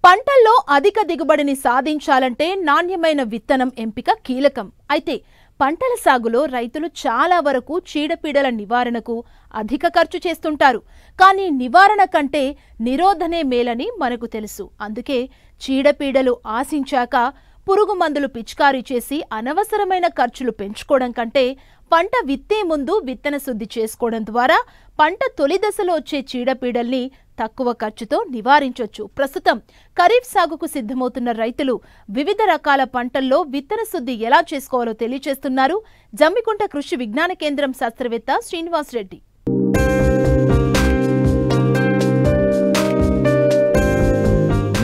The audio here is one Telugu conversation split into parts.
పంటల్లో అధిక దిగుబడిని సాధించాలంటే నాణ్యమైన విత్తనం ఎంపిక కీలకం. అయితే పంటల సాగులో రైతులు చాలా వరకు చీడపీడల నివారణకు అధిక ఖర్చు చేస్తుంటారు. కానీ నివారణ కంటే నిరోధనే మేలని మనకు తెలుసు. అందుకే చీడపీడలు ఆశించాక పురుగు మందులు పిచికారీ చేసి అనవసరమైన ఖర్చులు పెంచుకోవడం కంటే పంట విత్తే ముందు విత్తన శుద్ధి చేసుకోవడం ద్వారా పంట తొలి దశలో వచ్చే చీడపీడల్ని తక్కువ ఖర్చుతో నివారించొచ్చు. ప్రస్తుతం ఖరీఫ్ సాగుకు సిద్ధమవుతున్న రైతులు వివిధ రకాల పంటల్లో విత్తన శుద్ధి ఎలా చేసుకోవాలో తెలియజేస్తున్నారు జమ్మికుంట కృషి విజ్ఞాన కేంద్రం శాస్త్రవేత్త శ్రీనివాస్ రెడ్డి.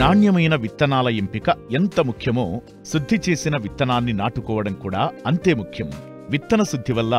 నాణ్యమైన విత్తనాల ఎంపిక ఎంత ముఖ్యమో శుద్ధి చేసిన విత్తనాన్ని నాటుకోవడం కూడా అంతే ముఖ్యం. విత్తన శుద్ధి వల్ల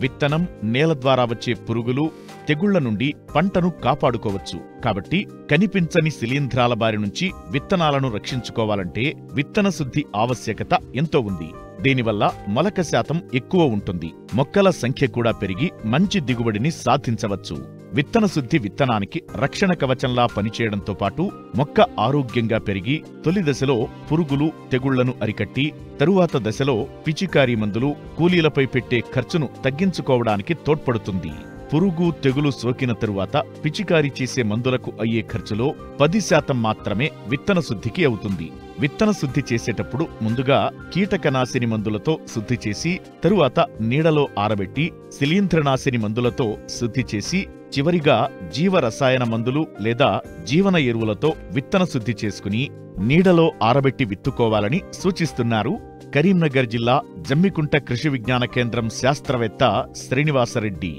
విత్తనం నేల ద్వారా వచ్చే పురుగులు, తెగుళ్ల నుండి పంటను కాపాడుకోవచ్చు. కాబట్టి కనిపించని శిలీంధ్రాల బారి నుంచి విత్తనాలను రక్షించుకోవాలంటే విత్తన శుద్ధి ఆవశ్యకత ఎంతో ఉంది. దీనివల్ల మొలక శాతం ఎక్కువ ఉంటుంది. మొక్కల సంఖ్య కూడా పెరిగి మంచి దిగుబడిని సాధించవచ్చు. విత్తన శుద్ధి విత్తనానికి రక్షణ కవచంలా పనిచేయడంతో పాటు మొక్క ఆరోగ్యంగా పెరిగి తొలి దశలో పురుగులు, తెగుళ్లను అరికట్టి తరువాత దశలో పిచికారీ మందులు, కూలీలపై పెట్టే ఖర్చును తగ్గించుకోవడానికి తోడ్పడుతుంది. పురుగు, తెగులు సోకిన తరువాత పిచికారీ చేసే మందులకు అయ్యే ఖర్చులో 10% మాత్రమే విత్తన శుద్ధికి అవుతుంది. విత్తన శుద్ధి చేసేటప్పుడు ముందుగా కీటకనాశిని మందులతో శుద్ధి చేసి తరువాత నీడలో ఆరబెట్టి శిలీంధ్రనాశిని మందులతో శుద్ధి చేసి చివరిగా జీవరసాయన మందులు లేదా జీవన ఎరువులతో విత్తన శుద్ధి చేసుకుని నీడలో ఆరబెట్టి విత్తుకోవాలని సూచిస్తున్నారు కరీంనగర్ జిల్లా జమ్మికుంట కృషి విజ్ఞాన కేంద్రం శాస్త్రవేత్త శ్రీనివాసరెడ్డి.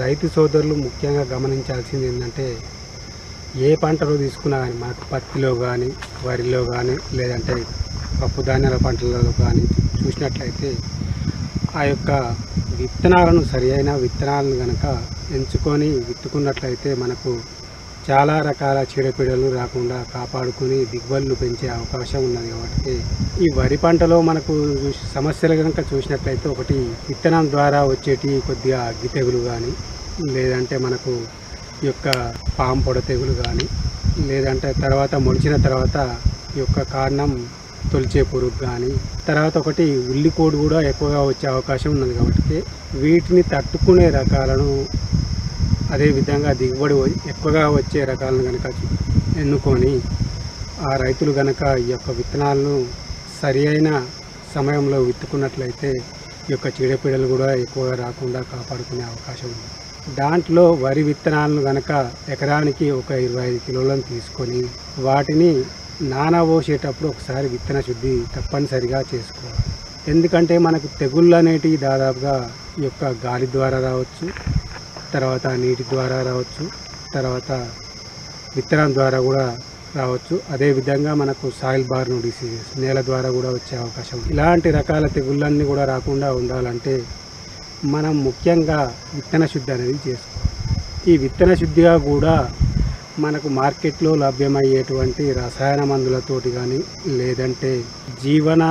రైతు సోదరులు ముఖ్యంగా గమనించాల్సింది ఏంటంటే, ఏ పంటలో తీసుకున్నా కానీ మనకు పత్తిలో కానీ, వరిలో కానీ, లేదంటే పప్పు ధాన్యాల పంటలలో కానీ చూసినట్లయితే ఆ యొక్క విత్తనాలను సరి అయిన విత్తనాలను కనుక ఎంచుకొని విత్తుకున్నట్లయితే మనకు చాలా రకాల చీడపీడలు రాకుండా కాపాడుకుని దిగుబడులు పెంచే అవకాశం ఉన్నది. కాబట్టి ఈ వరి పంటలో మనకు సమస్యలు కనుక చూసినట్లయితే, ఒకటి విత్తనం ద్వారా వచ్చేటి కొద్దిగా అగ్గి తెగులు కానీ, లేదంటే మనకు ఈ యొక్క పాము పొడ తెగులు కానీ, లేదంటే తర్వాత మొలిచిన తర్వాత ఈ యొక్క కారణం తొలిచే పురుగు కానీ, తర్వాత ఒకటి ఉల్లికోడు కూడా ఎక్కువగా వచ్చే అవకాశం ఉన్నది. కాబట్టి వీటిని తట్టుకునే రకాలను, అదేవిధంగా దిగుబడి ఎక్కువగా వచ్చే రకాలను కనుక ఎన్నుకొని ఆ రైతులు కనుక ఈ యొక్క విత్తనాలను సరి అయిన సమయంలో విత్తుకున్నట్లయితే ఈ యొక్క చీడపీడలు కూడా ఎక్కువగా రాకుండా కాపాడుకునే అవకాశం ఉంది. దాంట్లో వరి విత్తనాలను కనుక ఎకరానికి ఒక 25 కిలోలను తీసుకొని వాటిని నానబోసేటప్పుడు ఒకసారి విత్తన శుద్ధి తప్పనిసరిగా చేసుకోవాలి. ఎందుకంటే మనకు తెగుళ్ళు అనేటివి దాదాపుగా ఈ యొక్క గాలి ద్వారా రావచ్చు, తర్వాత నీటి ద్వారా రావచ్చు, తర్వాత విత్తనం ద్వారా కూడా రావచ్చు. అదేవిధంగా మనకు సాయిల్ బార్న్ డిసీజెస్ నేల ద్వారా కూడా వచ్చే అవకాశం ఉంది. ఇలాంటి రకాల తెగుళ్ళన్నీ కూడా రాకుండా ఉండాలంటే మనం ముఖ్యంగా విత్తన శుద్ధి అనేది చేసుకోవాలి. ఈ విత్తన శుద్ధిగా కూడా మనకు మార్కెట్లో లభ్యమయ్యేటువంటి రసాయన మందులతోటి కానీ, లేదంటే జీవన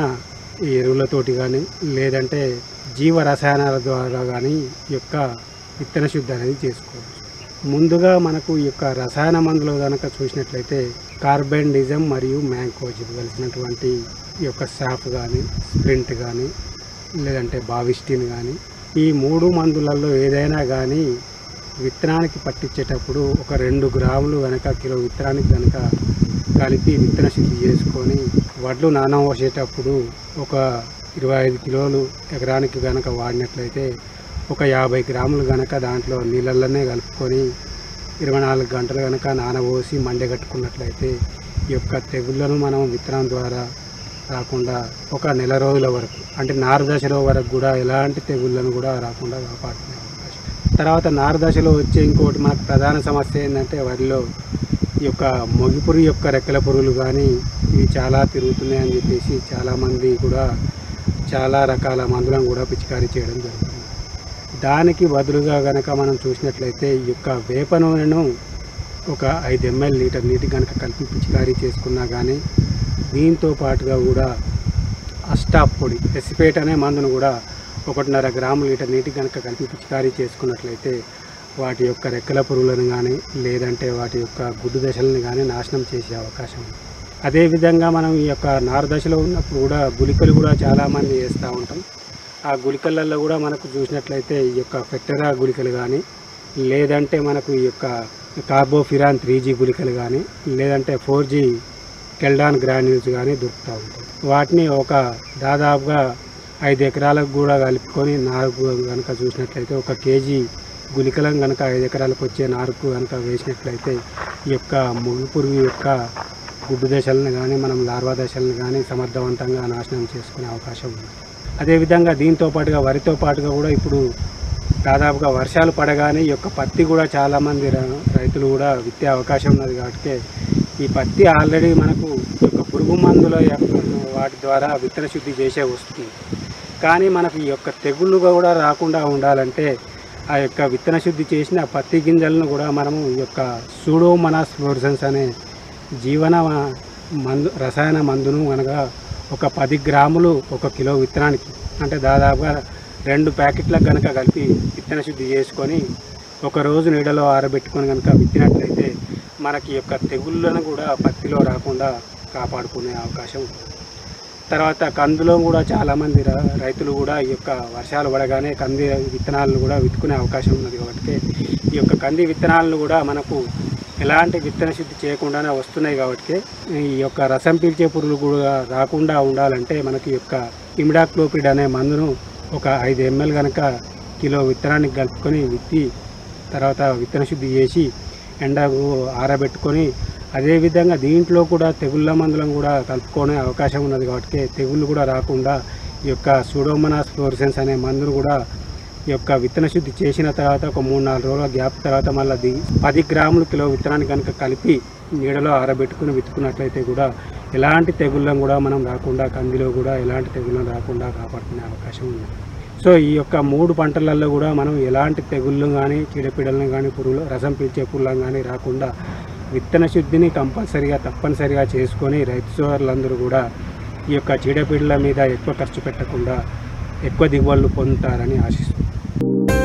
ఎరువులతోటి కానీ, లేదంటే జీవ రసాయనాల ద్వారా కానీ ఈ యొక్క విత్తన శుద్ధి అనేది చేసుకోవచ్చు. ముందుగా మనకు ఈ యొక్క రసాయన మందులు కనుక చూసినట్లయితే కార్బెండిజం మరియు మ్యాంకోజిబ్ కలిసినటువంటి ఈ యొక్క సాఫ్ కానీ, స్ప్రింట్ కానీ, లేదంటే బావిస్టిన్ కానీ, ఈ 3 మందులలో ఏదైనా కానీ విత్తనానికి పట్టించేటప్పుడు ఒక 2 గ్రాములు కనుక కిలో విత్తనానికి కనుక కలిపి విత్తన శుద్ధి చేసుకొని వడ్లు నానబోసేటప్పుడు ఒక 25 కిలోలు ఎకరానికి కనుక వాడినట్లయితే ఒక 50 గ్రాములు కనుక దాంట్లో నీళ్ళల్లోనే కలుపుకొని 24 గంటలు కనుక నానబోసి మండగట్టుకున్నట్లయితే ఈ యొక్క తెగుళ్లను మనం విత్తనం ద్వారా రాకుండా ఒక నెల రోజుల వరకు, అంటే నారు దశలో వరకు కూడా ఎలాంటి తెగుళ్లను కూడా రాకుండా కాపాడుకునే అవకాశం. తర్వాత నారు దశలో వచ్చే ఇంకోటి మనకు ప్రధాన సమస్య ఏంటంటే, వరిలో ఈ యొక్క మొగిపురు యొక్క రెక్కల పురుగులు కానీ ఇవి చాలా తిరుగుతున్నాయని చెప్పేసి చాలామంది కూడా చాలా రకాల మందులను కూడా పిచికారీ చేయడం జరుగుతుంది. దానికి బదులుగా కనుక మనం చూసినట్లయితే ఈ యొక్క వేప నూనెను ఒక 5 ml లీటర్ నీటి కనుక కలిపి పిచికారీ చేసుకున్నా కానీ, దీంతో పాటుగా కూడా అస్టాప్ పొడి ఎసిపేట్ అనే మందును కూడా 1.5 గ్రాముల లీటర్ నీటి కనుక కలిపి పిచికారీ చేసుకున్నట్లయితే వాటి యొక్క రెక్కల పురుగులను కానీ, లేదంటే వాటి యొక్క గుడ్డు దశలను కానీ నాశనం చేసే అవకాశం ఉంది. అదేవిధంగా మనం ఈ యొక్క నారు దశలో ఉన్నప్పుడు కూడా గుళికలు కూడా చాలామంది వేస్తూ ఉంటాం. ఆ గుళికలలో కూడా మనకు చూసినట్లయితే ఈ యొక్క ఫెక్టరా గుళికలు కానీ, లేదంటే మనకు ఈ యొక్క కార్బోఫిరాన్ 3G గుళికలు కానీ, లేదంటే 4G కెల్డాన్ గ్రాన్యూల్స్ కానీ దొరుకుతూ ఉంటాయి. వాటిని ఒక దాదాపుగా 5 ఎకరాలకు కూడా కలుపుకొని నారుకు కనుక చూసినట్లయితే 1 కేజీ గుళికలను కనుక 5 ఎకరాలకు వచ్చే నారుకు కనుక వేసినట్లయితే ఈ యొక్క ముగ్గు పురుగు యొక్క గుడ్డు దశలను కానీ మనం లార్వా దశలను కానీ సమర్థవంతంగా నాశనం చేసుకునే అవకాశం ఉంది. అదేవిధంగా దీంతో పాటుగా వరితో పాటుగా కూడా ఇప్పుడు దాదాపుగా వర్షాలు పడగానే ఈ యొక్క పత్తి కూడా చాలామంది రైతులు కూడా విత్తే అవకాశం ఉన్నది. కాబట్టి ఈ పత్తి ఆల్రెడీ మనకు ఈ యొక్క పురుగు మందుల వాటి ద్వారా విత్తన శుద్ధి చేసే వస్తుంది. కానీ మనకు ఈ యొక్క తెగుళ్ళు కూడా రాకుండా ఉండాలంటే ఆ యొక్క విత్తన శుద్ధి చేసిన పత్తి గింజలను కూడా మనము ఈ యొక్క సూడోమోనాస్ ఫ్లోరసెన్స్ అనే జీవన రసాయన మందును అనగా ఒక 10 గ్రాములు 1 కిలో విత్తనానికి అంటే దాదాపుగా 2 ప్యాకెట్లకు కనుక కలిపి విత్తన శుద్ధి చేసుకొని ఒక రోజు నీడలో ఆరబెట్టుకొని కనుక విత్తినట్లయితే మనకి యొక్క తెగుళ్ళను కూడా పత్తిలో రాకుండా కాపాడుకునే అవకాశం ఉంది. తర్వాత కందులో కూడా చాలామంది రైతులు కూడా ఈ యొక్క వర్షాలు పడగానే కంది విత్తనాలను కూడా విత్తుకునే అవకాశం ఉన్నది. కాబట్టి ఈ యొక్క కంది విత్తనాలను కూడా మనకు ఎలాంటి విత్తన శుద్ధి చేయకుండానే వస్తున్నాయి. కాబట్టి ఈ యొక్క రసం పీల్చే పురుగులు కూడా రాకుండా ఉండాలంటే మనకి యొక్క ఇమిడాక్లోపిడ్ అనే మందును ఒక 5 ml కనుక కిలో విత్తనానికి కలుపుకొని విత్తి తర్వాత విత్తన శుద్ధి చేసి ఎండకు ఆరబెట్టుకొని అదేవిధంగా దీంట్లో కూడా తెగుళ్ళ మందులను కూడా కలుపుకునే అవకాశం ఉన్నది. కాబట్టి తెగుళ్ళు కూడా రాకుండా ఈ యొక్క సూడోమోనాస్ ఫ్లోరసెన్స్ అనే మందును కూడా ఈ యొక్క విత్తన శుద్ధి చేసిన తర్వాత ఒక 3-4 రోజుల గ్యాప్ తర్వాత మళ్ళీ 10 గ్రాములు కిలో విత్తనానికి కనుక కలిపి నీడలో ఆరబెట్టుకుని విత్తుకున్నట్లయితే కూడా ఎలాంటి తెగుళ్ళను కూడా మనం రాకుండా కందిలో కూడా ఎలాంటి తెగుళ్ళను రాకుండా కాపాడుకునే అవకాశం ఉంది. సో ఈ యొక్క 3 పంటలలో కూడా మనం ఎలాంటి తెగుళ్ళు కానీ చీడపీడలను కానీ పురుగులు రసం పీల్చే పురుగులను కానీ రాకుండా విత్తన శుద్ధిని తప్పనిసరిగా చేసుకొని రైతు సోదరులందరూ కూడా ఈ యొక్క చీడపీడల మీద ఎక్కువ ఖర్చు పెట్టకుండా ఎక్కువ దిగుబడులు పొందుతారని ఆశిస్తున్నాను.